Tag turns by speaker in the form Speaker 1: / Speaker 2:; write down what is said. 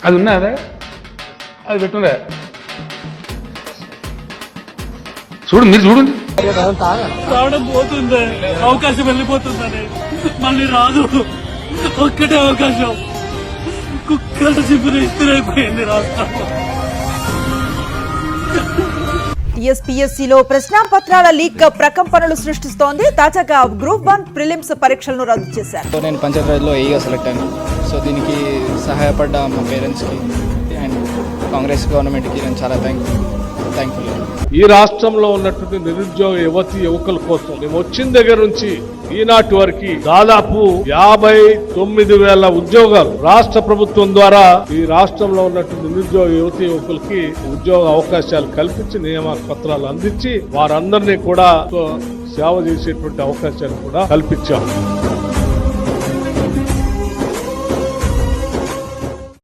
Speaker 1: అది ఉన్నదా, అది పెట్టుండే చూడు, మీరు చూడండి.
Speaker 2: రావడం పోతుంది, అవకాశం వెళ్ళిపోతుందని మళ్ళీ రాదు. ఒక్కటే అవకాశం, కుక్కల చిపురు ఇస్తురైపోయింది రాష్ట్రంలో.
Speaker 3: టీఎస్పీఎస్సీలో ప్రశ్నాపత్రాల లీక్ ప్రకంపనలు సృష్టిస్తోంది. తాజాగా గ్రూప్ 1 ప్రిలిమ్స్ పరీక్షలను రద్దు చేశారు.
Speaker 4: నేను పంచాయతీరాజ్లో ఏఈగా సెలెక్ట్ అయ్యాను. సో దీనికి సహాయపడ్డ మా పేరెంట్స్కి అండ్ కాంగ్రెస్ గవర్నమెంట్కి నేను చాలా థ్యాంక్ఫుల్.
Speaker 5: ఈ రాష్ట్రంలో ఉన్నటువంటి నిరుద్యోగ యువకుల కోసం మేము వచ్చిన దగ్గర నుంచి ఈనాటి వరకు దాదాపు 59,000 ఉద్యోగాలు రాష్ట్ర ప్రభుత్వం ద్వారా ఈ రాష్ట్రంలో ఉన్నటువంటి నిరుద్యోగ యువకులకి ఉద్యోగ అవకాశాలు కల్పించి నియామక పత్రాలు అందించి వారందరినీ కూడా సేవ చేసేటువంటి అవకాశాలు కూడా కల్పించాము.